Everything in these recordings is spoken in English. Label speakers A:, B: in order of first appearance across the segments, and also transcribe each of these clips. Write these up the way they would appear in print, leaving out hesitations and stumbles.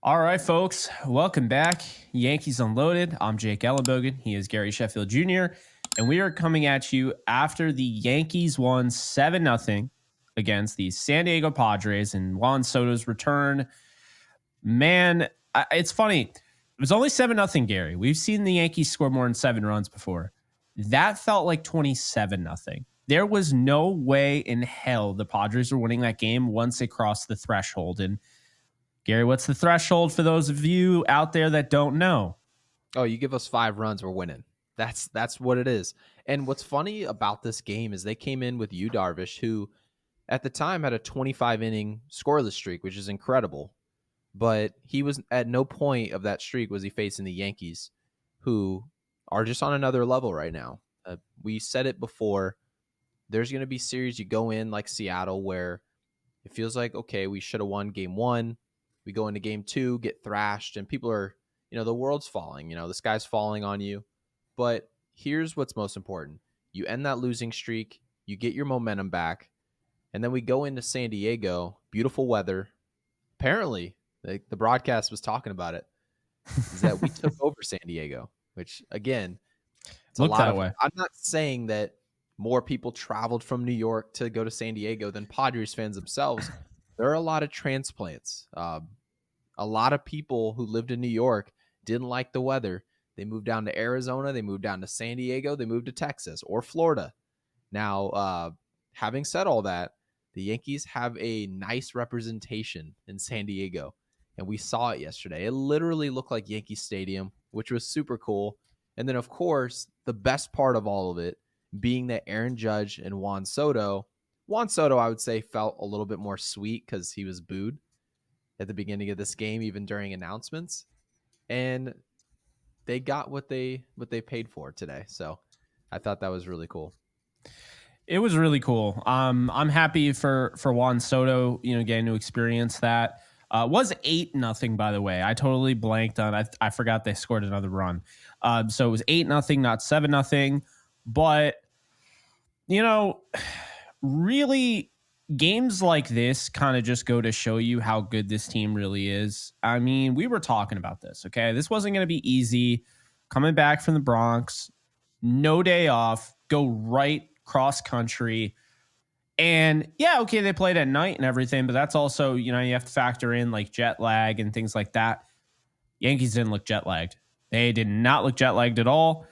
A: All right, folks, welcome back. Yankees Unloaded. I'm Jake Ellenbogen. He is Gary Sheffield Jr. And we are coming at you after the Yankees won 7-0 against the San Diego Padres and Juan Soto's return. Man, it's funny. It was only 7-0, Gary. We've seen the Yankees score more than 7 runs before. That felt like 27-0. There was no way in hell the Padres were winning that game once they crossed the threshold. And Gary, what's the threshold for those of you out there that don't know?
B: Oh, you give us 5 runs, we're winning. That's what it is. And what's funny about this game is they came in with Yu Darvish, who at the time had a 25-inning scoreless streak, which is incredible. But he was at no point of that streak was he facing the Yankees, who are just on another level right now. We said it before. There's going to be series you go in like Seattle where it feels like, okay, we should have won game 1. We go into game 2, get thrashed, and people are, the world's falling. The sky's falling on you. But here's what's most important. You end that losing streak, you get your momentum back, and then we go into San Diego, beautiful weather. Apparently, the broadcast was talking about it, is that we took over San Diego, which, again, it's a lot of way. I'm not saying that more people traveled from New York to go to San Diego than Padres fans themselves. There are a lot of transplants. A lot of people who lived in New York didn't like the weather. They moved down to Arizona. They moved down to San Diego. They moved to Texas or Florida. Now, having said all that, the Yankees have a nice representation in San Diego, and we saw it yesterday. It literally looked like Yankee Stadium, which was super cool. And then, of course, the best part of all of it being that Aaron Judge and Juan Soto, I would say, felt a little bit more sweet because he was booed at the beginning of this game, even during announcements. And they got what they paid for today. So I thought that was really cool.
A: It was really cool. I'm happy for Juan Soto, getting to experience that. Was 8-0, by the way. I totally blanked on. I forgot they scored another run. So it was 8-0, not 7-0. But really, games like this kind of just go to show you how good this team really is. I mean, we were talking about this, okay? This wasn't going to be easy. Coming back from the Bronx, no day off, go right cross country. And yeah, okay, they played at night and everything, but that's also, you have to factor in like jet lag and things like that. Yankees didn't look jet lagged. They did not look jet lagged at all.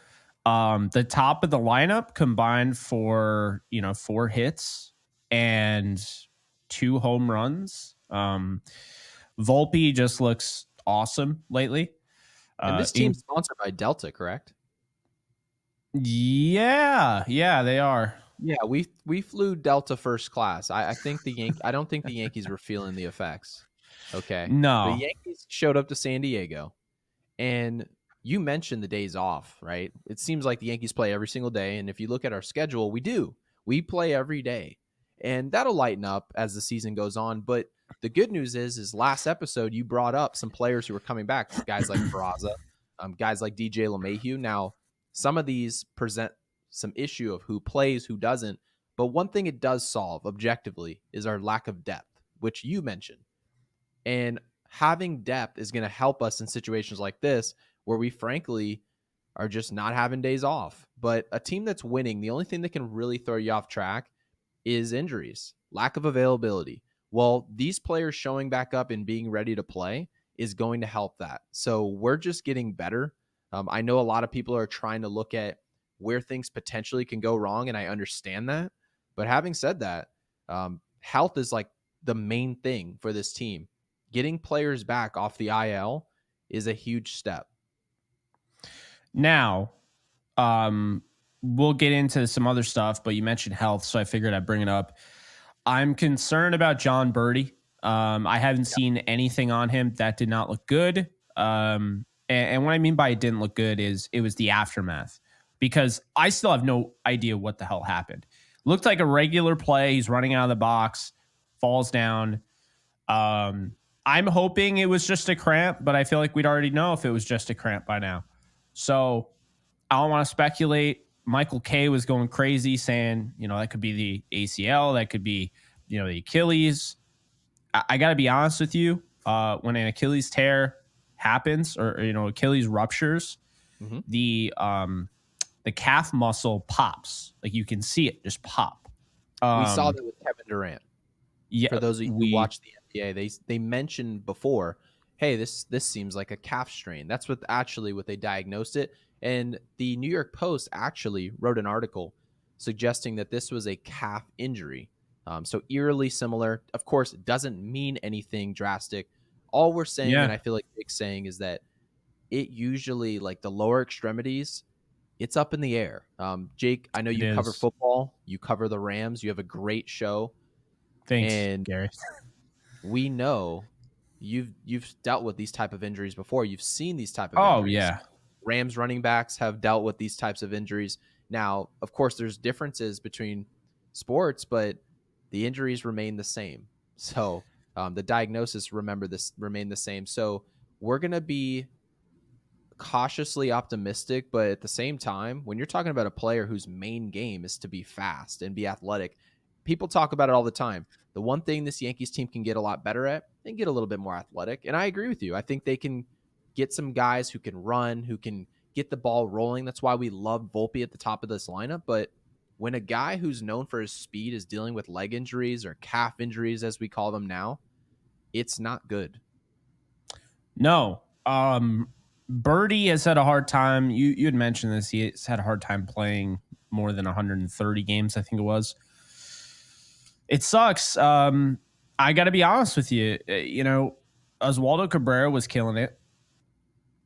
A: The top of the lineup combined for, 4 hits and 2 home runs. Volpe just looks awesome lately.
B: And this team's sponsored by Delta, correct?
A: Yeah, they are.
B: Yeah, we flew Delta first class. I think I don't think the Yankees were feeling the effects. Okay.
A: No.
B: The Yankees showed up to San Diego, and you mentioned the days off, right? It seems like the Yankees play every single day, and if you look at our schedule, we do. We play every day. And that'll lighten up as the season goes on. But the good news is last episode you brought up some players who were coming back, guys like Peraza, guys like DJ LeMahieu. Now, some of these present some issue of who plays, who doesn't. But one thing it does solve objectively is our lack of depth, which you mentioned. And having depth is going to help us in situations like this where we frankly are just not having days off. But a team that's winning, the only thing that can really throw you off track is injuries, lack of availability. Well, these players showing back up and being ready to play is going to help that. So we're just getting better. I know a lot of people are trying to look at where things potentially can go wrong, and I understand that. But having said that, health is like the main thing for this team. Getting players back off the IL is a huge step.
A: Now, we'll get into some other stuff, but you mentioned health, so I figured I'd bring it up. I'm concerned about John Birdie. I haven't seen anything on him that did not look good. And what I mean by it didn't look good is it was the aftermath, because I still have no idea what the hell happened. Looked like a regular play. He's running out of the box, falls down. I'm hoping it was just a cramp, but I feel like we'd already know if it was just a cramp by now. So I don't want to speculate. Michael K was going crazy saying, that could be the ACL. That could be, the Achilles. I got to be honest with you. when an Achilles tear happens, or Achilles ruptures,
B: Mm-hmm.
A: the calf muscle pops. Like you can see it just pop.
B: We saw
A: Um,
B: that with Kevin Durant.
A: yeah,
B: For those of you who
A: we
B: watch the NBA, they mentioned before, hey, this seems like a calf strain. That's what they diagnosed it. And the New York Post actually wrote an article suggesting that this was a calf injury. So eerily similar. Of course, it doesn't mean anything drastic. All we're saying, and
A: yeah,
B: I feel like Jake's saying, is that it usually, like the lower extremities, it's up in the air. Jake, I know
A: it
B: you cover
A: is.
B: football, you cover the Rams, you have a great show,
A: Thanks,
B: and
A: Gary.
B: we know you've dealt with these type of injuries before. You've seen these type of
A: Oh
B: injuries.
A: yeah,
B: Rams running backs have dealt with these types of injuries. Now, of course, there's differences between sports, but the injuries remain the same. So the diagnosis, remember this, remain the same. So we're gonna be cautiously optimistic, but at the same time, when you're talking about a player whose main game is to be fast and be athletic, people talk about it all the time. The one thing this Yankees team can get a lot better at, they can get a little bit more athletic. And I agree with you. I think they can get some guys who can run, who can get the ball rolling. That's why we love Volpe at the top of this lineup. But when a guy who's known for his speed is dealing with leg injuries or calf injuries, as we call them now, it's not good.
A: no. Birdie has had a hard time. You had mentioned this. He's had a hard time playing more than 130 games. I think it was. It sucks. I got to be honest with you. Oswaldo Cabrera was killing it.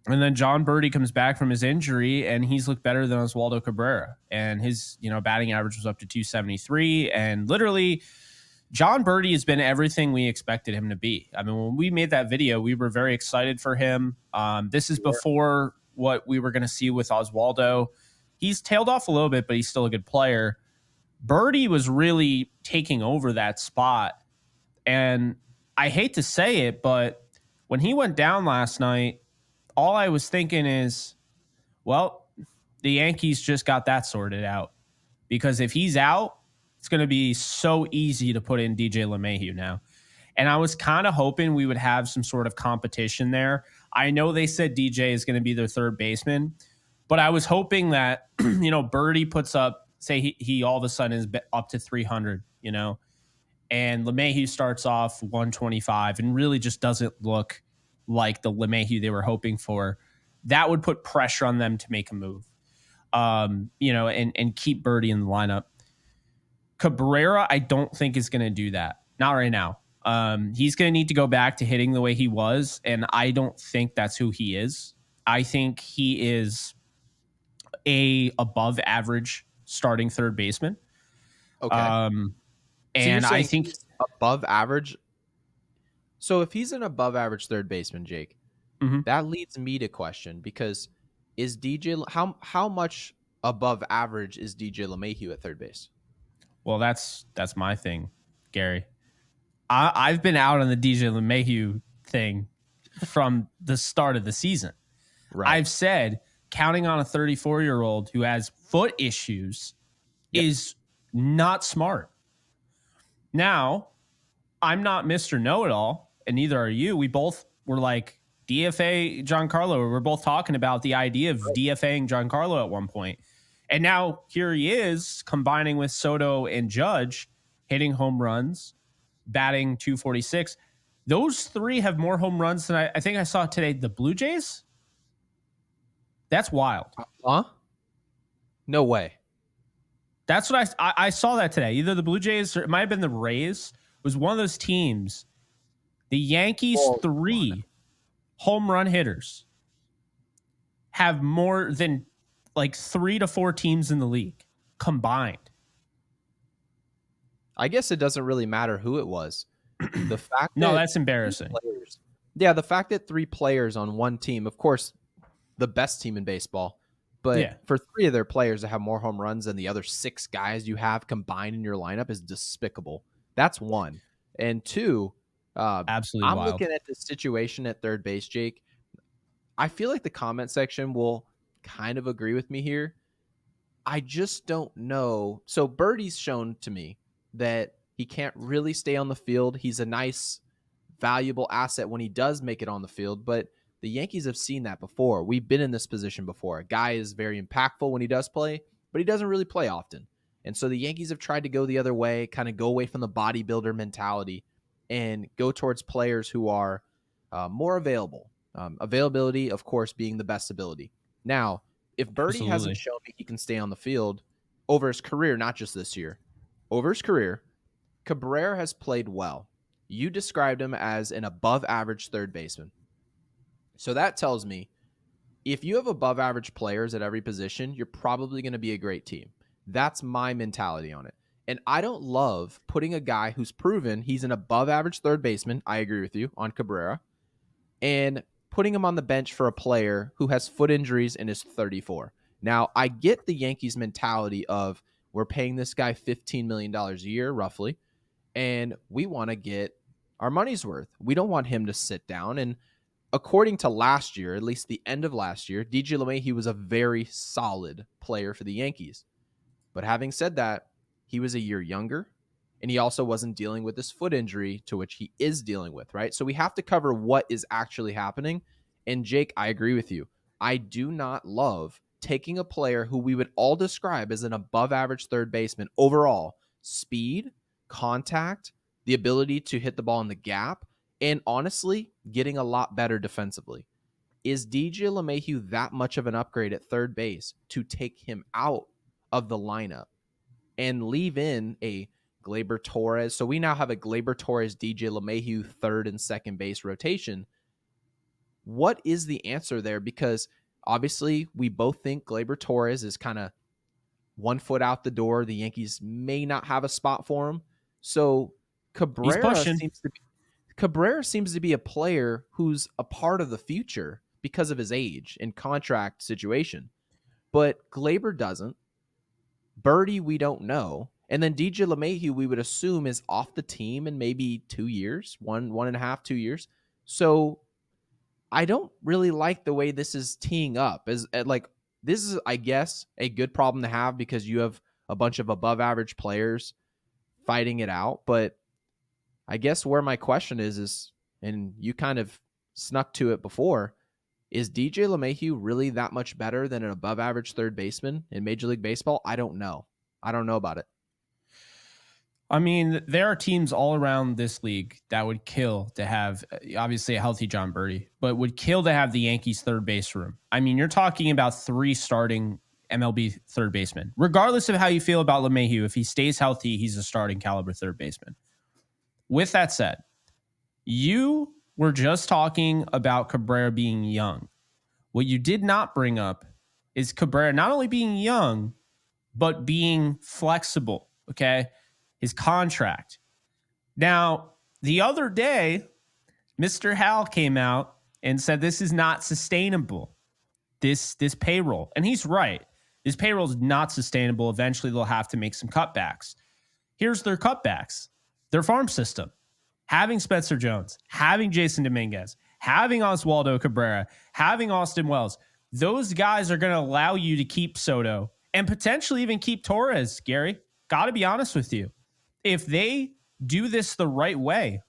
A: And then John Birdie comes back from his injury, and he's looked better than Oswaldo Cabrera. And his, batting average was up to 273. And literally, John Birdie has been everything we expected him to be. I mean, when we made that video, we were very excited for him. This is before what we were going to see with Oswaldo. He's tailed off a little bit, but he's still a good player. Birdie was really taking over that spot. And I hate to say it, but when he went down last night, all I was thinking is, well, the Yankees just got that sorted out. Because if he's out, it's going to be so easy to put in DJ LeMahieu now. And I was kind of hoping we would have some sort of competition there. I know they said DJ is going to be their third baseman, but I was hoping that, Birdie puts up, say he all of a sudden is up to 300, and LeMahieu starts off 125 and really just doesn't look like the LeMahieu they were hoping for. That would put pressure on them to make a move, and keep Birdie in the lineup. Cabrera, I don't think is going to do that. Not right now. He's going to need to go back to hitting the way he was, and I don't think that's who he is. I think he is a above average starting third baseman.
B: Okay. So you're
A: And I
B: saying
A: think
B: he's above average. So if he's an above average third baseman, Jake, that leads me to question, because is DJ how much above average is DJ LeMahieu at third base?
A: well, that's my thing, Gary. I've been out on the DJ LeMahieu thing from the start of the season.
B: Right.
A: I've said counting on a 34-year-old who has foot issues is not smart. Now, I'm not Mr. Know-It-All, and neither are you. We both were like DFA Giancarlo. We're both talking about the idea of DFAing Giancarlo at one point. And now here he is combining with Soto and Judge, hitting home runs, batting 246. Those three have more home runs than I think I saw today. The Blue Jays? That's wild.
B: Huh? No way.
A: That's what I saw that today. Either the Blue Jays or it might have been the Rays. It was one of those teams. The Yankees, three home run hitters have more than like 3 to 4 teams in the league combined.
B: I guess it doesn't really matter who it was. The fact
A: No,
B: that
A: that's embarrassing.
B: the fact that 3 players on one team, of course, the best team in baseball, but for 3 of their players to have more home runs than the other 6 guys you have combined in your lineup is despicable. That's one. And 2,
A: Absolutely
B: I'm
A: wild.
B: looking at the situation at third base, Jake. I feel like the comment section will kind of agree with me here. I just don't know. So Birdie's shown to me that he can't really stay on the field. He's a nice valuable asset when he does make it on the field. But the Yankees have seen that before. We've been in this position before. A guy is very impactful when he does play, but he doesn't really play often. And so the Yankees have tried to go the other way, kind of go away from the bodybuilder mentality and go towards players who are more available. Availability, of course, being the best ability. Now, if Birdie hasn't
A: Absolutely.
B: shown me he can stay on the field over his career, not just this year, over his career, Cabrera has played well. You described him as an above average third baseman. So that tells me if you have above average players at every position, you're probably going to be a great team. That's my mentality on it. And I don't love putting a guy who's proven he's an above average third baseman. I agree with you on Cabrera, and putting him on the bench for a player who has foot injuries and is 34. Now, I get the Yankees mentality of we're paying this guy $15 million a year, roughly, and we want to get our money's worth. We don't want him to sit down. And according to last year, at least the end of last year, DJ LeMahieu was a very solid player for the Yankees. But having said that, he was a year younger, and he also wasn't dealing with this foot injury to which he is dealing with, right? So we have to cover what is actually happening. And Jake, I agree with you. I do not love taking a player who we would all describe as an above average third baseman overall, speed, contact, the ability to hit the ball in the gap, and honestly, getting a lot better defensively. Is DJ LeMahieu that much of an upgrade at third base to take him out of the lineup and leave in a Gleyber Torres? So we now have a Gleyber Torres, DJ LeMahieu third and second base rotation. What is the answer there? Because obviously we both think Gleyber Torres is kind of 1 foot out the door. The Yankees may not have a spot for him. So
A: He's pushing.
B: Cabrera seems to be a player who's a part of the future because of his age and contract situation. But Gleyber doesn't. Birdie, we don't know. And then DJ LeMahieu, we would assume, is off the team in maybe 2 years, one and a half, 2 years. So I don't really like the way this is teeing up. This is, I guess, a good problem to have because you have a bunch of above average players fighting it out. But I guess where my question is, and you kind of snuck to it before, is DJ LeMahieu really that much better than an above average third baseman in Major League Baseball? I don't know. I don't know about it.
A: I mean, there are teams all around this league that would kill to have, obviously, a healthy John Birdie, but would kill to have the Yankees third base room. I mean, you're talking about 3 starting MLB third basemen. Regardless of how you feel about LeMahieu, if he stays healthy, he's a starting caliber third baseman. With that said, you were just talking about Cabrera being young. What you did not bring up is Cabrera not only being young, but being flexible, okay? His contract. Now, the other day, Mr. Hal came out and said this is not sustainable, this payroll. And he's right. This payroll is not sustainable. Eventually, they'll have to make some cutbacks. Here's their cutbacks. Their farm system. Having Spencer Jones, having Jason Dominguez, having Oswaldo Cabrera, having Austin Wells. Those guys are going to allow you to keep Soto and potentially even keep Torres, Gary. Got to be honest with you. If they do this the right way,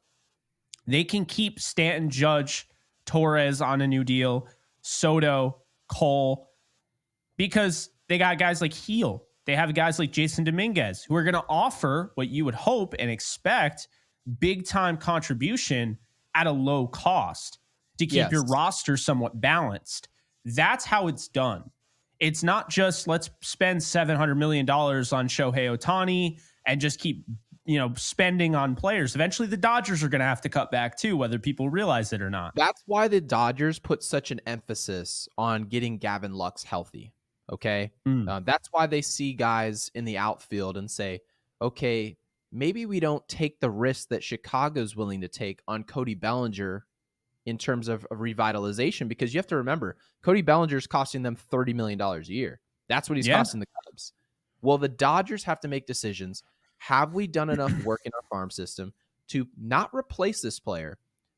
A: they can keep Stanton, Judge, Torres on a new deal, Soto, Cole, because they got guys like Heel. They have guys like Jason Dominguez who are going to offer what you would hope and expect big time contribution at a low cost to keep your roster somewhat balanced. That's how it's done. It's not just let's spend $700 million on Shohei Ohtani and just keep, spending on players. Eventually the Dodgers are going to have to cut back too, whether people realize it or not.
B: That's why the Dodgers put such an emphasis on getting Gavin Lux healthy. Okay. That's why they see guys in the outfield and say, okay, maybe we don't take the risk that Chicago's willing to take on Cody Bellinger in terms of revitalization, because you have to remember Cody Bellinger is costing them $30 million a year. That's what he's costing the Cubs. Well, the Dodgers have to make decisions. Have we done enough work in our farm system to not replace this player,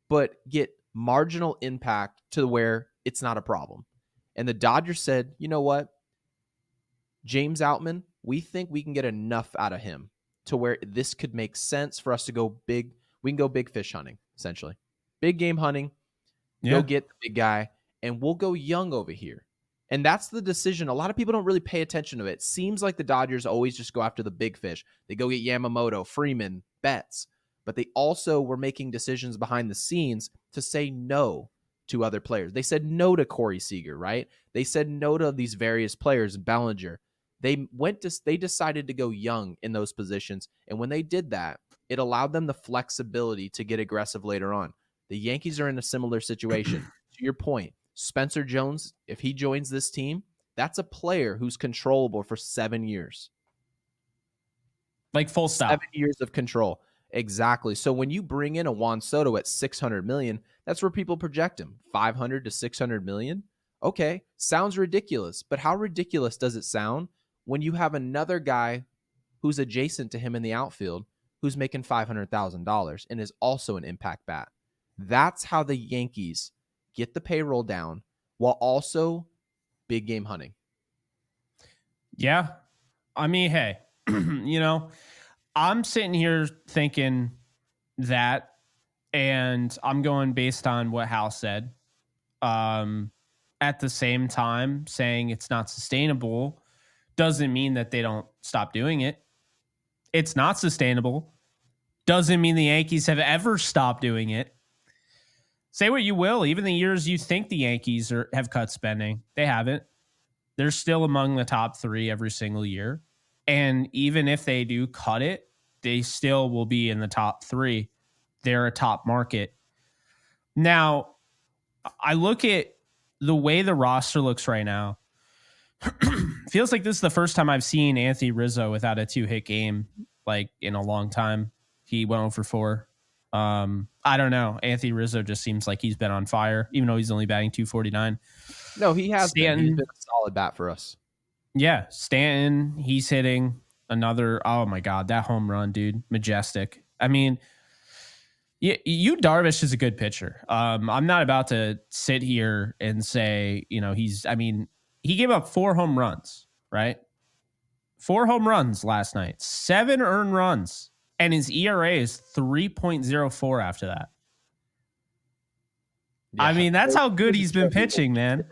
B: but get marginal impact to where it's not a problem? And the Dodgers said, you know what? James Outman, we think we can get enough out of him to where this could make sense for us to go big. We can go big fish hunting, essentially. Big game hunting. Go
A: Yeah.
B: get the big guy, and we'll go young over here. And that's the decision. A lot of people don't really pay attention to it. It seems like the Dodgers always just go after the big fish. They go get Yamamoto, Freeman, Betts, but they also were making decisions behind the scenes to say no to other players. They said no to Corey Seager, right? They said no to these various players, Bellinger. They decided to go young in those positions, and when they did that, it allowed them the flexibility to get aggressive later on. The Yankees are in a similar situation. To your point, Spencer Jones, if he joins this team, that's a player who's controllable for 7 years.
A: Like full stop.
B: 7 years of control. Exactly. So when you bring in a Juan Soto at 600 million, that's where people project him. 500 to 600 million. Okay, sounds ridiculous, but how ridiculous does it sound when you have another guy who's adjacent to him in the outfield who's making $500,000 and is also an impact bat? That's how the Yankees get the payroll down while also big game hunting.
A: Yeah. I mean, hey, I'm sitting here thinking that, and I'm going based on what Hal said. At the same time, saying it's not sustainable doesn't mean that they don't stop doing it. It's not sustainable. Doesn't mean the Yankees have ever stopped doing it. Say what you will, even the years you think the Yankees have cut spending, they haven't. They're still among the top 3 every single year. And even if they do cut it, they still will be in the top 3. They're a top market. Now, I look at the way the roster looks right now. Feels like this is the first time I've seen Anthony Rizzo without a 2-hit game, like in a long time. He went over 4. I don't know. Anthony Rizzo just seems like he's been on fire, even though he's only batting 249.
B: No, he has
A: Stanton,
B: been. He's been a solid bat for us.
A: Yeah, Stanton, he's hitting another. Oh my God, that home run, dude, majestic. I mean, you Darvish is a good pitcher. I'm not about to sit here and say, he gave up 4 home runs, right? 4 home runs last night, 7 earned runs, and his ERA is 3.04 after that. Yeah, I mean, that's how good he's been pitching, man.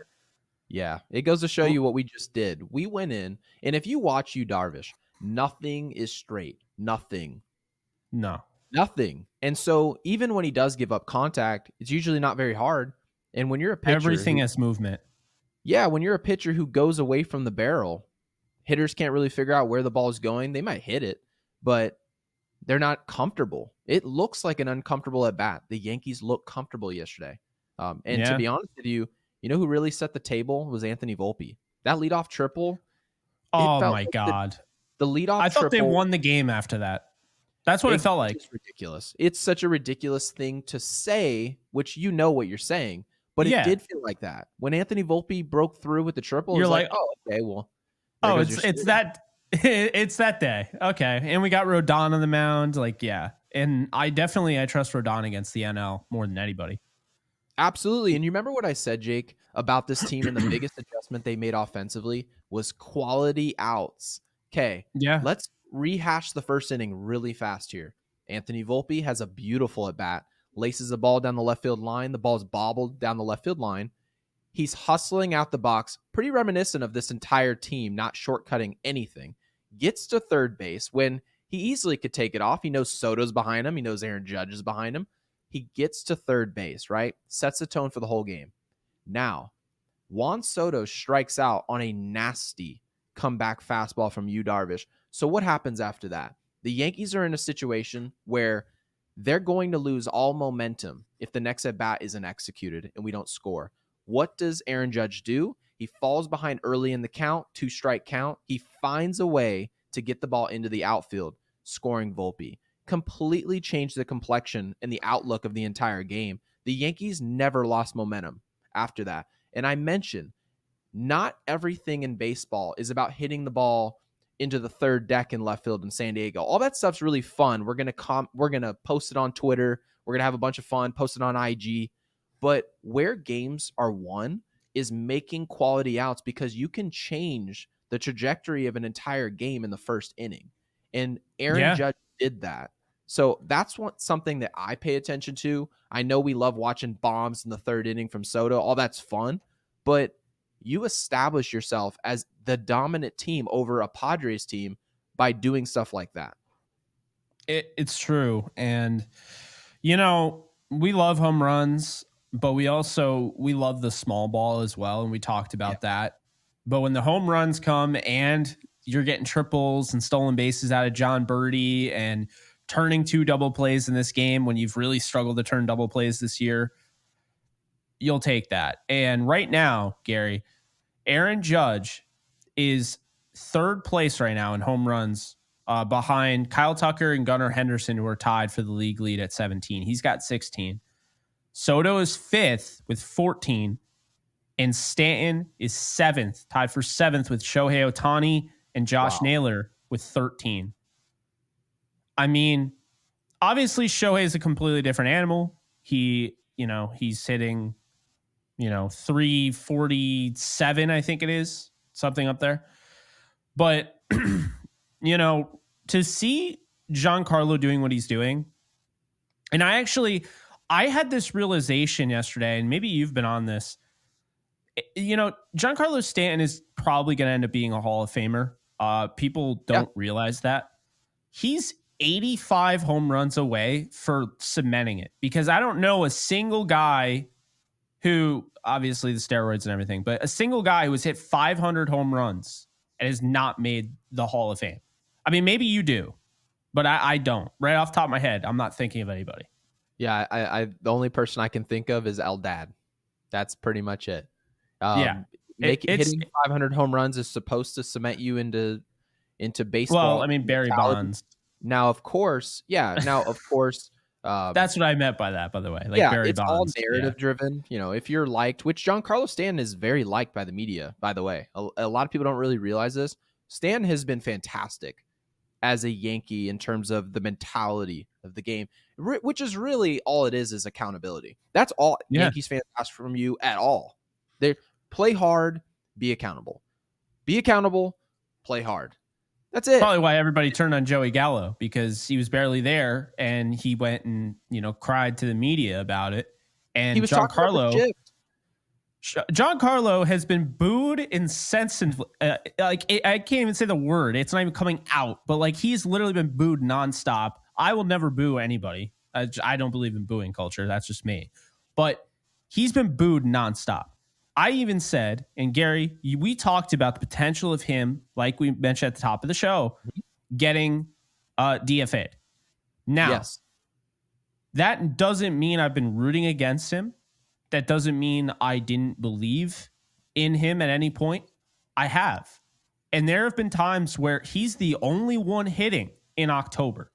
B: Yeah, it goes to show you what we just did. We went in, and if you watch you Darvish, nothing is straight. Nothing.
A: No.
B: Nothing. And so even when he does give up contact, it's usually not very hard. And when you're a pitcher,
A: everything has movement.
B: Yeah, when you're a pitcher who goes away from the barrel, hitters can't really figure out where the ball is going. They might hit it, but they're not comfortable. It looks like an uncomfortable at bat. The Yankees looked comfortable yesterday. To be honest with you, you know who really set the table was Anthony Volpe. That leadoff triple.
A: Oh my God.
B: The leadoff
A: I thought they won the game after that. That's what it felt like.
B: It's ridiculous. It's such a ridiculous thing to say, which you know what you're saying, but it did feel like that. When Anthony Volpe broke through with the triple, you're like, oh, okay, well.
A: Oh, it's that day. Okay. And we got Rodon on the mound. Like, yeah. And I trust Rodon against the NL more than anybody.
B: Absolutely. And you remember what I said, Jake, about this team and the biggest adjustment they made offensively was quality outs. Okay.
A: Yeah.
B: Let's rehash the first inning really fast here. Anthony Volpe has a beautiful at bat, laces the ball down the left field line. The ball's bobbled down the left field line. He's hustling out the box, pretty reminiscent of this entire team, not shortcutting anything. Gets to third base when he easily could take it off. He knows Soto's behind him. He knows Aaron Judge is behind him. He gets to third base, right? Sets the tone for the whole game. Now, Juan Soto strikes out on a nasty comeback fastball from Yu Darvish. So what happens after that? The Yankees are in a situation where they're going to lose all momentum if the next at bat isn't executed and we don't score. What does Aaron Judge do? He falls behind early in the count, 2-strike count. He finds a way to get the ball into the outfield, scoring Volpe. Completely changed the complexion and the outlook of the entire game. The Yankees never lost momentum after that. And I mentioned, not everything in baseball is about hitting the ball into the third deck in left field in San Diego. All that stuff's really fun. We're gonna post it on Twitter. We're gonna have a bunch of fun, post it on IG. But where games are won is making quality outs, because you can change the trajectory of an entire game in the first inning. And Aaron Judge did that. So that's something that I pay attention to. I know we love watching bombs in the third inning from Soto. All that's fun, but you establish yourself as the dominant team over a Padres team by doing stuff like that.
A: It's true. And, we love home runs, but we love the small ball as well. And we talked about that. But when the home runs come and you're getting triples and stolen bases out of John Birdie and turning 2 double plays in this game when you've really struggled to turn double plays this year, you'll take that. And right now, Gary, Aaron Judge is third place right now in home runs, behind Kyle Tucker and Gunnar Henderson, who are tied for the league lead at 17. He's got 16. Soto is fifth with 14. And Stanton is seventh, tied for seventh with Shohei Ohtani and Josh Naylor with 13. I mean, obviously Shohei is a completely different animal. He's hitting, 347, I think it is, something up there. But, to see Giancarlo doing what he's doing, and I had this realization yesterday, and maybe you've been on this. Giancarlo Stanton is probably going to end up being a Hall of Famer. People don't realize that. He's 85 home runs away for cementing it, because I don't know a single guy who, obviously the steroids and everything, but a single guy who has hit 500 home runs and has not made the Hall of Fame. I mean, maybe you do, but I don't. Right off the top of my head, I'm not thinking of anybody.
B: Yeah, I the only person I can think of is Eldad. That's pretty much it. Hitting 500 home runs is supposed to cement you into baseball.
A: Well, I mean, Barry Bonds.
B: Now, of course, that's
A: what I meant by that, by the way.
B: Barry Bonds. All narrative driven. If you're liked, which Giancarlo Stanton is very liked by the media, by the way. A lot of people don't really realize this. Stanton has been fantastic as a Yankee in terms of the mentality of the game, which is really all it is accountability. That's all Yankees fans ask from you at all. They play hard, be accountable. Be accountable, play hard. That's it.
A: Probably why everybody turned on Joey Gallo, because he was barely there and he went and, cried to the media about it. And
B: he was Giancarlo
A: has been booed incessantly. I can't even say the word. It's not even coming out, but he's literally been booed nonstop. I will never boo anybody. I don't believe in booing culture. That's just me. But he's been booed nonstop. I even said, and Gary, we talked about the potential of him, like we mentioned at the top of the show, getting DFA'd. Now, that doesn't mean I've been rooting against him. That doesn't mean I didn't believe in him at any point. I have. And there have been times where he's the only one hitting in October.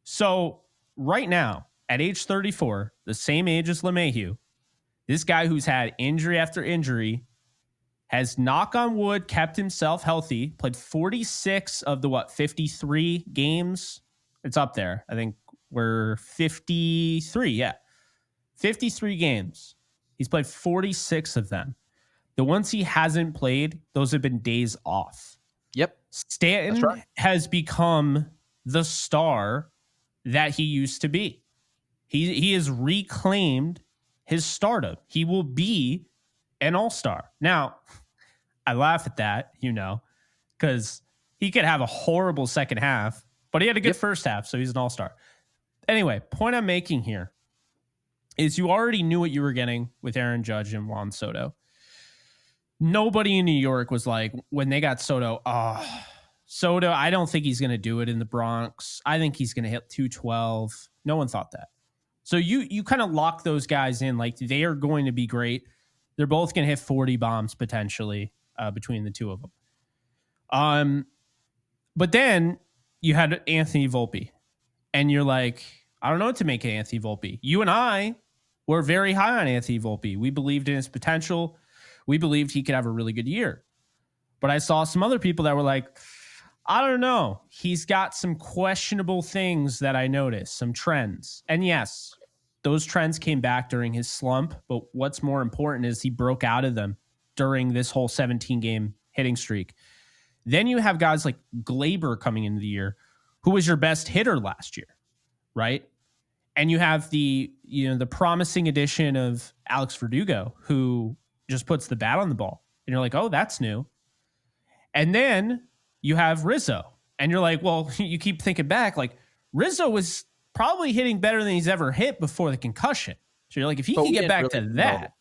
A: So right now, at age 34, the same age as LeMahieu, this guy who's had injury after injury has, knock on wood, kept himself healthy, played 46 of the 53 games. It's up there. I think we're 53. Yeah. 53 games. He's played 46 of them. The ones he hasn't played, those have been days off.
B: Yep.
A: Stanton has become the star that he used to be. He has reclaimed his stardom. He will be an all-star. Now, I laugh at that, because he could have a horrible second half, but he had a good first half, so he's an all-star. Anyway, point I'm making here is you already knew what you were getting with Aaron Judge and Juan Soto. Nobody in New York was like, when they got Soto, Soto, I don't think he's going to do it in the Bronx. I think he's going to hit 212. No one thought that. So you kind of lock those guys in like they are going to be great. They're both going to hit 40 bombs potentially between the two of them. But then you had Anthony Volpe, and you're like, I don't know what to make of Anthony Volpe. You and I were very high on Anthony Volpe. We believed in his potential. We believed he could have a really good year. But I saw some other people that were like, I don't know. He's got some questionable things that I noticed, some trends. And yes, those trends came back during his slump. But what's more important is he broke out of them during this whole 17-game hitting streak. Then you have guys like Glaber coming into the year, who was your best hitter last year. right? And you have the promising addition of Alex Verdugo, who just puts the bat on the ball. And you're like, oh, that's new. And then you have Rizzo. And you're like, well, you keep thinking back, like Rizzo was probably hitting better than he's ever hit before the concussion. So you're like, if he
B: But
A: could
B: we
A: get
B: didn't
A: back
B: really
A: to
B: know.
A: that.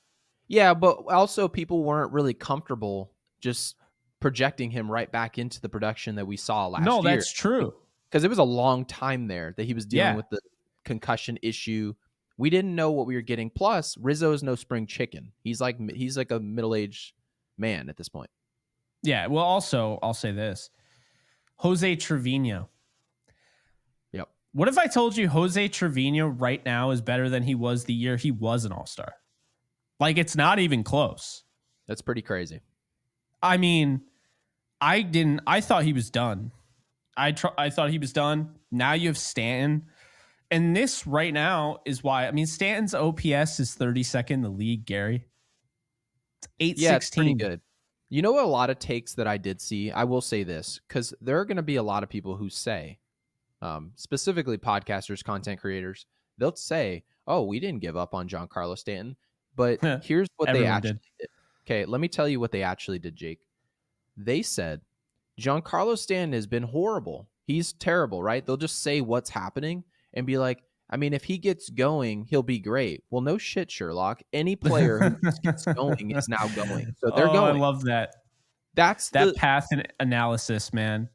B: Yeah, but also people weren't really comfortable just projecting him right back into the production that we saw last
A: No,
B: year.
A: that's true.
B: Because it was a long time there that he was dealing
A: Yeah.
B: with the concussion issue. We didn't know what we were getting. Plus, Rizzo is no spring chicken. He's like a middle-aged man at this point.
A: Yeah. Well, also, I'll say this. Jose Trevino.
B: Yep.
A: What if I told you Jose Trevino right now is better than he was the year he was an all-star? Like, it's not even close.
B: That's pretty crazy.
A: I mean, I thought he was done. I thought he was done. Now you have Stanton. And this right now is why, I mean, Stanton's OPS is 32nd in the league, Gary. It's 816.
B: Yeah, it's pretty good. You know, a lot of takes that I did see, I will say this, because there are going to be a lot of people who say, specifically podcasters, content creators, they'll say, oh, we didn't give up on Giancarlo Stanton. But here's what they actually did. Okay, let me tell you what they actually did, Jake. They said, Giancarlo Stanton has been horrible. He's terrible, right? They'll just say what's happening and be like, I mean, if he gets going, he'll be great. Well, no shit, Sherlock. Any player who just gets going is now going. So they're going.
A: I love that.
B: That's
A: that path analysis, man.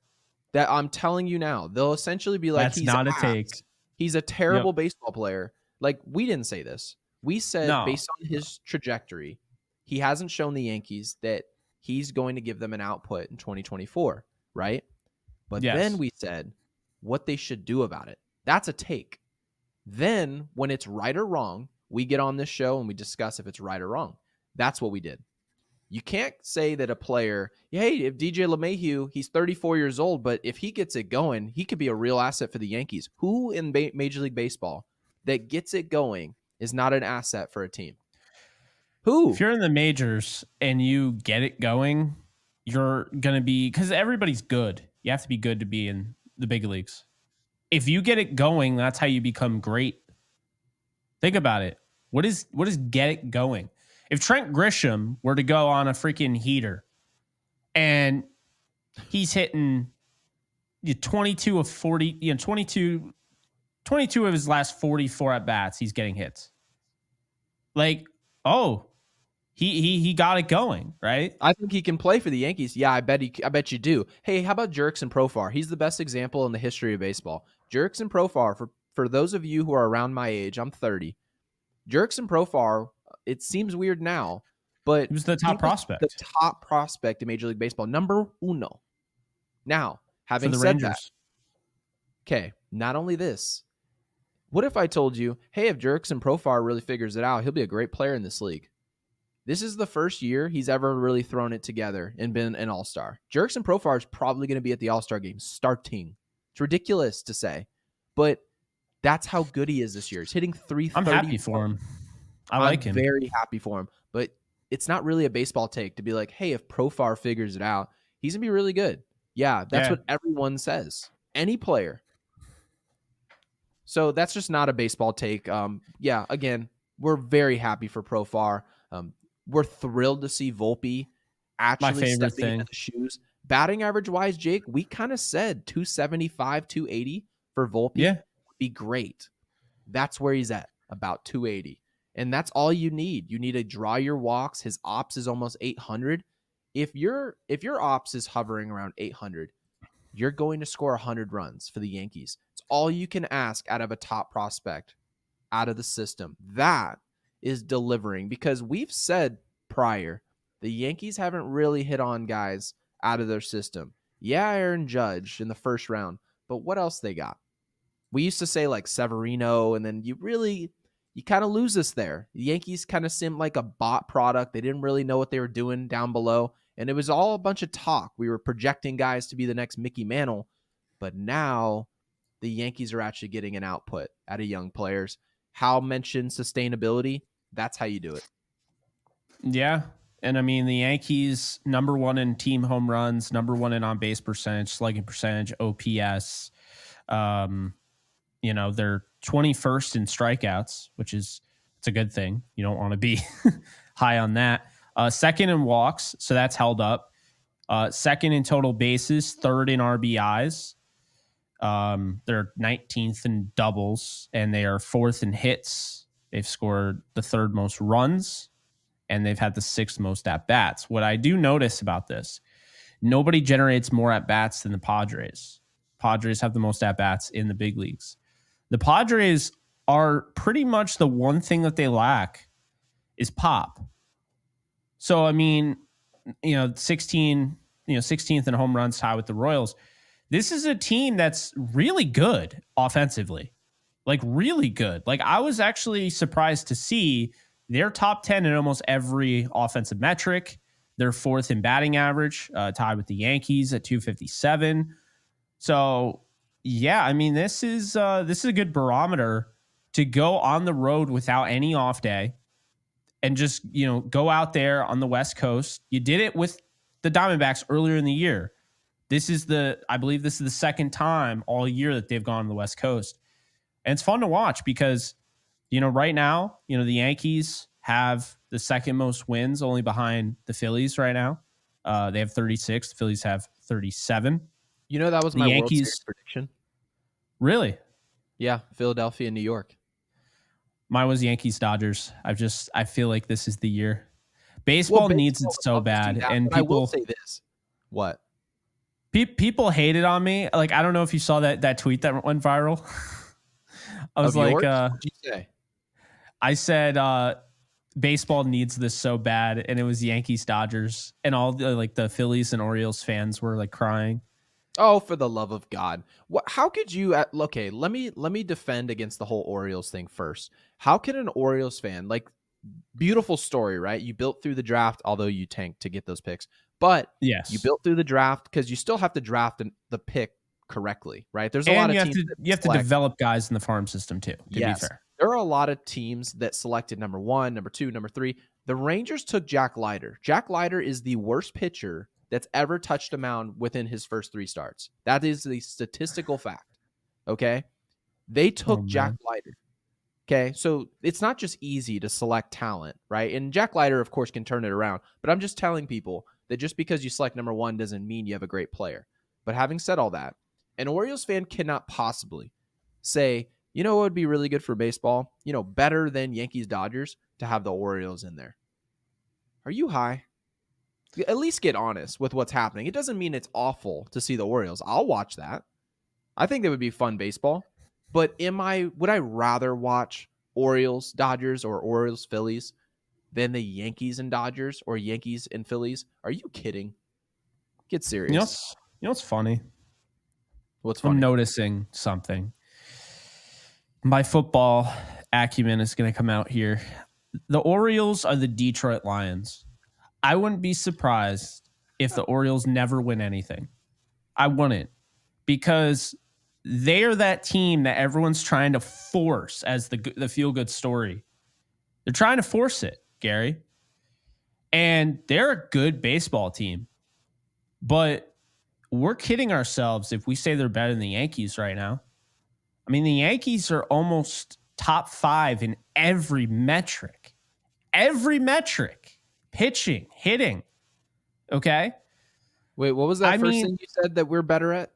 B: That I'm telling you now. They'll essentially be like,
A: that's not a take.
B: He's a terrible baseball player. Like, we didn't say this. We said based on his trajectory, he hasn't shown the Yankees that he's going to give them an output in 2024, right? But then we said what they should do about it. That's a take. Then when it's right or wrong, we get on this show and we discuss if it's right or wrong. That's what we did. You can't say that a player, hey, if DJ LeMahieu, he's 34 years old, but if he gets it going, he could be a real asset for the Yankees. Who in Major League Baseball that gets it going is not an asset for a team? Who?
A: If you're in the majors and you get it going, you're going to be, because everybody's good. You have to be good to be in the big leagues. If you get it going, that's how you become great. Think about it. What is get it going? If Trent Grisham were to go on a freaking heater and he's hitting 22 of 40, 22 of his last 44 at bats, he's getting hits. Like, oh, he got it going, right?
B: I think he can play for the Yankees. Yeah, I bet you do. Hey, how about Jurickson Profar? He's the best example in the history of baseball. Jurickson Profar, for those of you who are around my age, I'm 30. Jurickson Profar, it seems weird now, but
A: he was the top prospect.
B: The top prospect in Major League Baseball, number uno. Now, having said
A: Rangers.
B: that, okay, not only this, what if I told you, hey, if Jurickson Profar really figures it out, he'll be a great player in this league. This is the first year he's ever really thrown it together and been an all-star. Jurickson Profar is probably going to be at the all-star game starting. It's ridiculous to say, but that's how good he is this year. He's hitting 330.
A: I'm happy for him. I like him.
B: I'm very happy for him, but it's not really a baseball take to be like, hey, if Profar figures it out, he's going to be really good. Yeah, that's what everyone says. Any player. So that's just not a baseball take. Yeah, again, we're very happy for Profar. We're thrilled to see Volpe actually stepping into the shoes. Batting average wise, Jake, we kind of said 275, 280 for Volpe would be great. That's where he's at, about 280. And that's all you need. You need to draw your walks. His ops is almost 800. If your ops is hovering around 800, you're going to score 100 runs for the Yankees. It's all you can ask out of a top prospect, out of the system. That is delivering, because we've said prior, the Yankees haven't really hit on guys out of their system. Yeah, Aaron Judge in the first round, but what else they got? We used to say like Severino, and then you kind of lose us there. The Yankees kind of seemed like a bot product. They didn't really know what they were doing down below, and it was all a bunch of talk. We were projecting guys to be the next Mickey Mantle, but now the Yankees are actually getting an output out of young players. Hal mentioned sustainability. That's how you do it.
A: Yeah. And I mean, the Yankees, number one in team home runs, number one in on-base percentage, slugging percentage, OPS. They're 21st in strikeouts, which is it's a good thing. You don't want to be high on that. Second in walks, so that's held up. Second in total bases, third in RBIs. They're 19th in doubles, and they are fourth in hits. They've scored the third most runs, and they've had the sixth most at bats. What I do notice about this, nobody generates more at bats than the Padres. Padres have the most at bats in the big leagues. The Padres are pretty much the one thing that they lack is pop. So, I mean, 16th in home runs, tie with the Royals. This is a team that's really good offensively, like really good. Like I was actually surprised to see they're top 10 in almost every offensive metric. They're fourth in batting average, tied with the Yankees at 257. So, yeah, I mean, this is a good barometer to go on the road without any off day and just, go out there on the West Coast. You did it with the Diamondbacks earlier in the year. I believe this is the second time all year that they've gone to the West Coast. And it's fun to watch because, right now, the Yankees have the second most wins, only behind the Phillies right now. They have 36. The Phillies have 37.
B: That was my World Series prediction.
A: Really?
B: Yeah, Philadelphia, New York.
A: Mine was Yankees, Dodgers. I feel like this is the year. Baseball needs it so bad, and people.
B: I will say this. What?
A: People hated on me. Like, I don't know if you saw that tweet that went viral. I was like,
B: what'd you say?
A: I said, baseball needs this so bad, and it was Yankees, Dodgers, and all the Phillies and Orioles fans were like crying.
B: Oh, for the love of God! How could you? Okay, let me defend against the whole Orioles thing first. How can an Orioles fan, like, beautiful story, right? You built through the draft, although you tanked to get those picks, but
A: yes,
B: you built through the draft because you still have to draft the pick correctly, right? There's a lot of teams
A: you have to develop guys in the farm system too. To be fair,
B: there are a lot of teams that selected number 1, number 2, number 3. The Rangers took Jack Leiter. Jack Leiter is the worst pitcher that's ever touched a mound within his first 3 starts. That is the statistical fact. Okay, they took Jack Leiter. Okay, so it's not just easy to select talent, right? And Jack Leiter, of course, can turn it around. But I'm just telling people that just because you select number 1 doesn't mean you have a great player. But having said all that, an Orioles fan cannot possibly say, what would be really good for baseball? Better than Yankees, Dodgers, to have the Orioles in there. Are you high? At least get honest with what's happening. It doesn't mean it's awful to see the Orioles. I'll watch that. I think that would be fun baseball. But would I rather watch Orioles, Dodgers, or Orioles, Phillies than the Yankees and Dodgers or Yankees and Phillies? Are you kidding? Get serious.
A: You know what's funny?
B: What's funny?
A: I'm noticing something. My football acumen is going to come out here. The Orioles are the Detroit Lions. I wouldn't be surprised if the Orioles never win anything. I wouldn't, because they are that team that everyone's trying to force as the feel-good story. They're trying to force it, Gary. And they're a good baseball team. But we're kidding ourselves if we say they're better than the Yankees right now. I mean, the Yankees are almost top 5 in every metric. Every metric. Pitching, hitting. Okay?
B: Wait, what was that first thing you said that we're better at?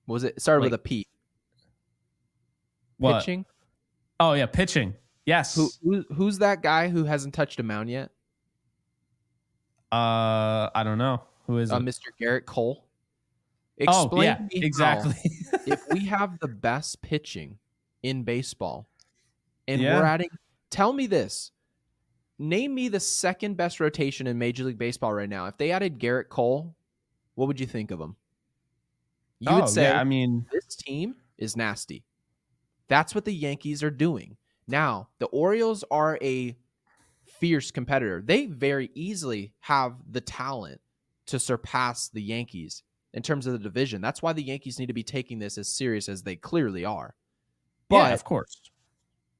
B: What was it? It started with a P.
A: What?
B: Pitching?
A: Oh, yeah, pitching. Yes.
B: Who's that guy who hasn't touched a mound yet?
A: I don't know. Who is it?
B: Mr. Garrett Cole.
A: Explain to me exactly.
B: If we have the best pitching in baseball and we're adding, tell me this. Name me the second best rotation in Major League Baseball right now. If they added Garrett Cole, what would you think of him? You would say, this team is nasty. That's what the Yankees are doing. Now, the Orioles are a fierce competitor. They very easily have the talent to surpass the Yankees in terms of the division. That's why the Yankees need to be taking this as serious as they clearly are. But
A: of course,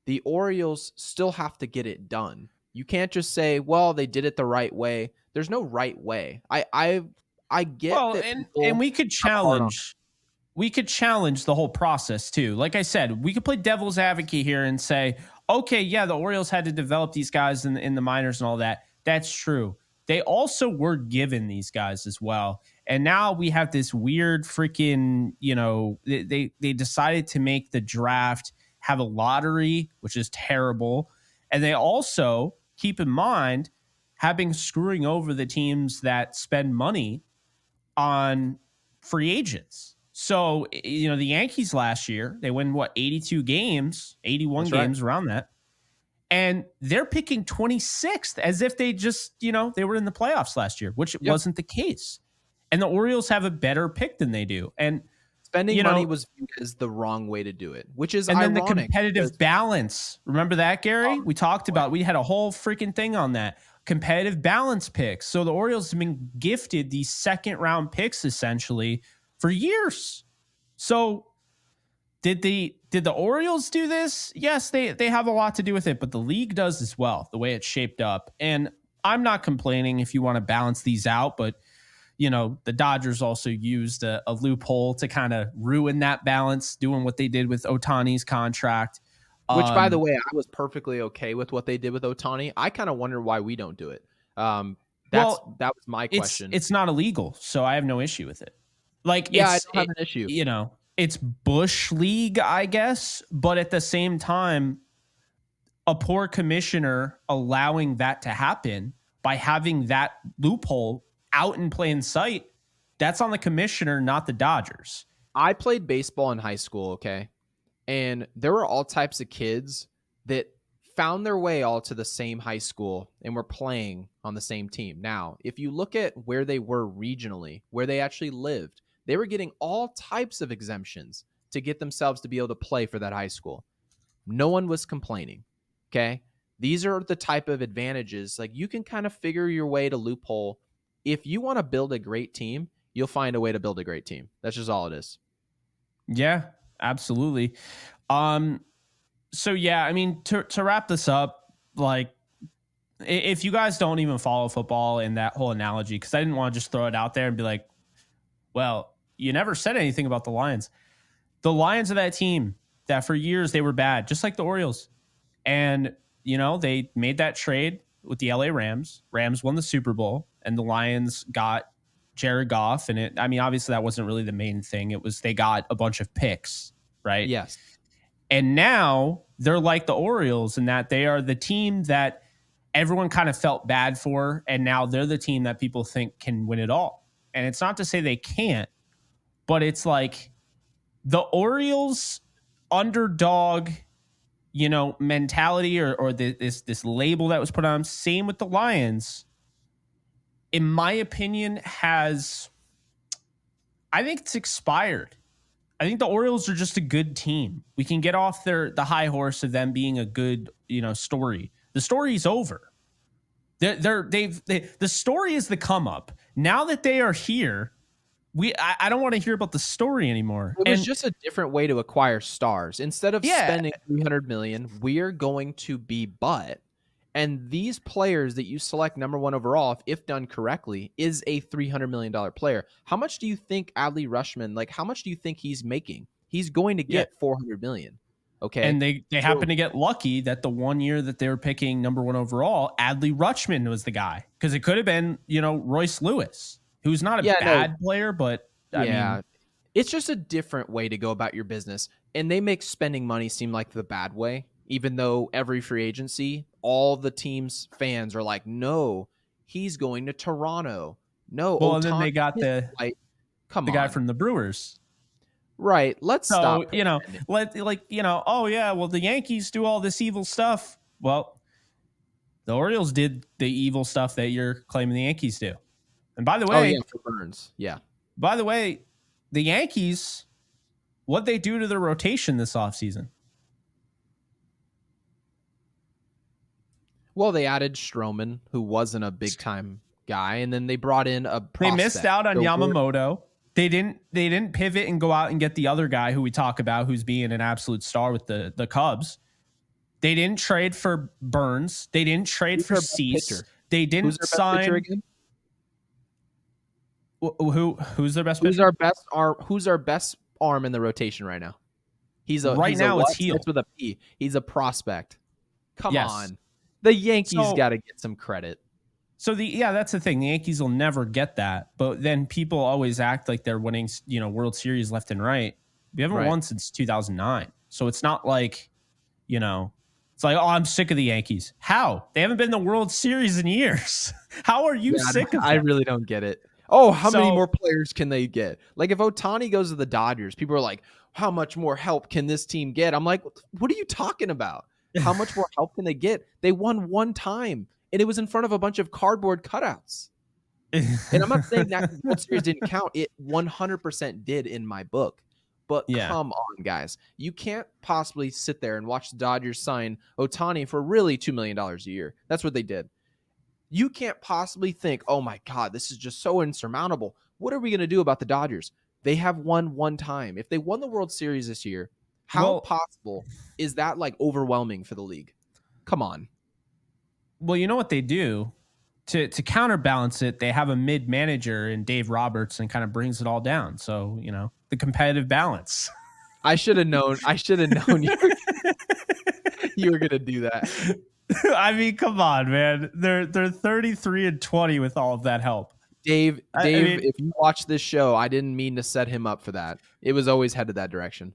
B: the Orioles still have to get it done. You can't just say, well, they did it the right way. There's no right way. I get that.
A: And we could challenge we could challenge the whole process too. Like I said, we could play devil's advocate here and say, okay, yeah, the Orioles had to develop these guys in the minors and all that. That's true. They also were given these guys as well. And now we have this weird freaking, they decided to make the draft have a lottery, which is terrible. And they also, keep in mind, have been screwing over the teams that spend money on free agents. So, the Yankees last year, they win 82 games, 81
B: That's right.
A: games around that. And they're picking 26th as if they just, they were in the playoffs last year, which wasn't the case. And the Orioles have a better pick than they do. And
B: spending money was viewed as the wrong way to do it, which is
A: and
B: ironic.
A: Then the competitive balance. Remember that, Gary? We talked about, we had a whole freaking thing on that. Competitive balance picks. So the Orioles have been gifted these second round picks essentially for years. So did the Orioles do this? Yes, they have a lot to do with it, but the league does as well, the way it's shaped up. And I'm not complaining if you want to balance these out, but the Dodgers also used a loophole to kind of ruin that balance, doing what they did with Ohtani's contract.
B: Which, by the way, I was perfectly okay with what they did with Ohtani. I kind of wonder why we don't do it. That was my question.
A: It's not illegal, so I have no issue with it.
B: I don't have an issue.
A: It's Bush League, I guess, but at the same time, a poor commissioner allowing that to happen by having that loophole out in plain sight, that's on the commissioner, not the Dodgers.
B: I played baseball in high school, okay? And there were all types of kids that found their way all to the same high school and were playing on the same team. Now, if you look at where they were regionally, where they actually lived, they were getting all types of exemptions to get themselves to be able to play for that high school. No one was complaining, okay? These are the type of advantages. Like, you can kind of figure your way to loophole. If you want to build a great team, you'll find a way to build a great team. That's just all it is.
A: Yeah, absolutely. So yeah, I mean, to wrap this up, like, if you guys don't even follow football in that whole analogy, because I didn't want to just throw it out there and be like, well, you never said anything about the Lions. The Lions are that team that for years they were bad, just like the Orioles. And, they made that trade with the LA Rams. Rams won the Super Bowl, and the Lions got Jared Goff. And obviously that wasn't really the main thing. It was they got a bunch of picks, right?
B: Yes.
A: And now they're like the Orioles in that they are the team that everyone kind of felt bad for. And now they're the team that people think can win it all. And it's not to say they can't, but it's like the Orioles underdog, mentality or this label that was put on them. Same with the Lions. In my opinion, I think it's expired. I think the Orioles are just a good team. We can get off the high horse of them being a good, story. The story's over. The story is the come up. Now that they are here, I don't want to hear about the story anymore.
B: It was just a different way to acquire stars. Instead of spending $300 million, we're going to be but. And these players that you select number one overall, if done correctly, is a $300 million player. How much do you think Adley Rutschman, how much do you think he's making? He's going to get $400 million. Okay.
A: And they happen to get lucky that the 1 year that they were picking number one overall, Adley Rutschman was the guy. Because it could have been, Royce Lewis, who's not a bad player, but I mean,
B: it's just a different way to go about your business. And they make spending money seem like the bad way, even though every free agency, all the team's fans are like, no, he's going to Toronto. No.
A: Well, and then they got the guy from the Brewers.
B: Right. Let's stop.
A: Oh yeah, well, the Yankees do all this evil stuff. Well, the Orioles did the evil stuff that you're claiming the Yankees do. And by the way,
B: for Burns. Yeah.
A: By the way, the Yankees, what'd they do to their rotation this offseason?
B: Well, they added Stroman, who wasn't a big time guy, and then they brought in a prospect.
A: They missed out on Yamamoto. They didn't pivot and go out and get the other guy who we talk about, who's being an absolute star with the Cubs. They didn't trade for Burns. They didn't trade for Cease. They didn't sign. Who's their best pitcher?
B: Who's our best arm in the rotation right now? He's
A: Right
B: a
A: now, it's
B: what?
A: heel.
B: Starts with a P. He's a prospect. Come
A: Yes.
B: on. The Yankees
A: So-
B: got to get some credit.
A: So that's the thing. The Yankees will never get that, but then people always act like they're winning, World Series left and right. We haven't
B: Right.
A: won since 2009, so it's not like, it's like, oh, I'm sick of the Yankees. How? They haven't been in the World Series in years. How are you sick of them?
B: I really don't get it. Oh, how many
A: So-
B: more players can they get? Like if Ohtani goes to the Dodgers, people are like, how much more help can this team get? I'm like, what are you talking about? How much more help can they get? They won one time, and it was in front of a bunch of cardboard cutouts. And I'm not saying that World Series didn't count. It 100% did in my book. But
A: Yeah.
B: come on, guys. You can't possibly sit there and watch the Dodgers sign Ohtani for really $2 million a year. That's what they did. You can't possibly think, oh my God, this is just so insurmountable. What are we going to do about the Dodgers? They have won one time. If they won the World Series this year, how possible is that like overwhelming for the league? Come on.
A: Well, you know what they do to counterbalance it? They have a mid manager in Dave Roberts and kind of brings it all down. So, the competitive balance.
B: I should have known. You were going to do that.
A: I mean, come on, man. They're 33-20 with all of that help.
B: Dave, if you watch this show, I didn't mean to set him up for that. It was always headed that direction.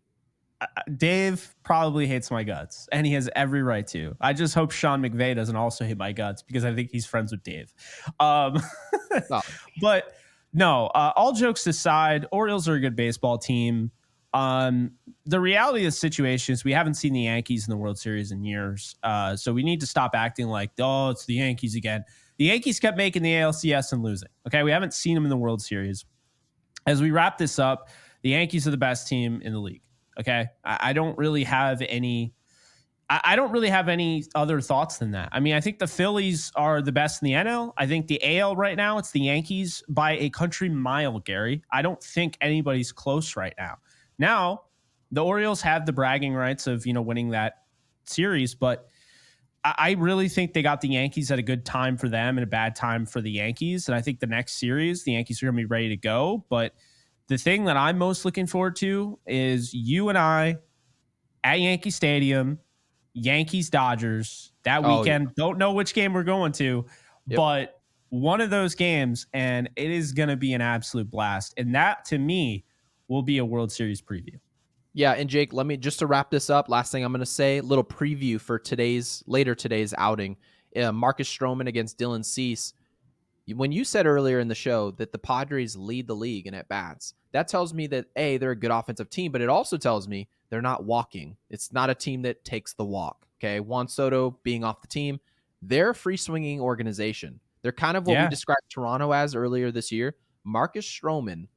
A: Dave probably hates my guts, and he has every right to. I just hope Sean McVay doesn't also hate my guts because I think he's friends with Dave. But no, all jokes aside, Orioles are a good baseball team. The reality of the situation is we haven't seen the Yankees in the World Series in years. So we need to stop acting like, oh, it's the Yankees again. The Yankees kept making the ALCS and losing. Okay, we haven't seen them in the World Series. As we wrap this up, the Yankees are the best team in the league. Okay, I don't really have any. I don't really have any other thoughts than that. I mean, I think the Phillies are the best in the NL. I think the AL right now, it's the Yankees by a country mile, Gary. I don't think anybody's close right now. Now, the Orioles have the bragging rights of, winning that series, but I really think they got the Yankees at a good time for them and a bad time for the Yankees. And I think the next series, the Yankees are going to be ready to go. But the thing that I'm most looking forward to is you and I at Yankee Stadium, Yankees Dodgers that weekend.
B: Yeah.
A: Don't know which game we're going to, but one of those games, and it is going to be an absolute blast. And that to me will be a World Series preview.
B: Yeah, and Jake, let me just to wrap this up. Last thing I'm going to say, little preview for today's outing. Marcus Stroman against Dylan Cease. When you said earlier in the show that the Padres lead the league in at bats, that tells me that they're a good offensive team, but it also tells me they're not walking. It's not a team that takes the walk. Okay, Juan Soto being off the team, they're a free swinging organization. They're kind of what we described Toronto as earlier this year. Marcus Stroman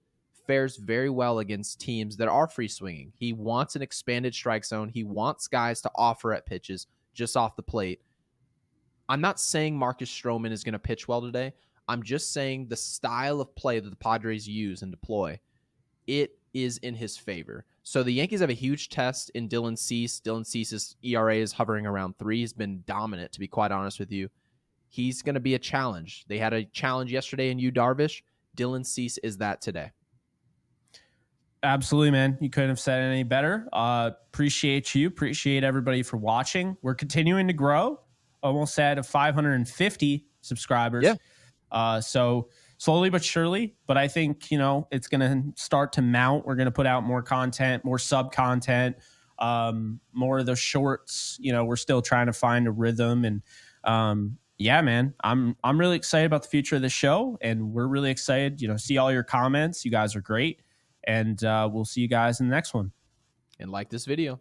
B: fares very well against teams that are free swinging. He wants an expanded strike zone. He wants guys to offer at pitches just off the plate. I'm not saying Marcus Stroman is going to pitch well today. I'm just saying the style of play that the Padres use and deploy, it is in his favor. So the Yankees have a huge test in Dylan Cease. Dylan Cease's ERA is hovering around 3. He's been dominant, to be quite honest with you. He's going to be a challenge. They had a challenge yesterday in Yu Darvish. Dylan Cease is that today.
A: Absolutely, man. You couldn't have said it any better. Appreciate you. Appreciate everybody for watching. We're continuing to grow. Almost at 550 subscribers.
B: Yeah.
A: So slowly but surely, but I think, it's going to start to mount. We're going to put out more content, more sub content, more of the shorts. We're still trying to find a rhythm, and yeah, man, I'm really excited about the future of the show, and we're really excited, see all your comments. You guys are great, and we'll see you guys in the next one.
B: And like this video.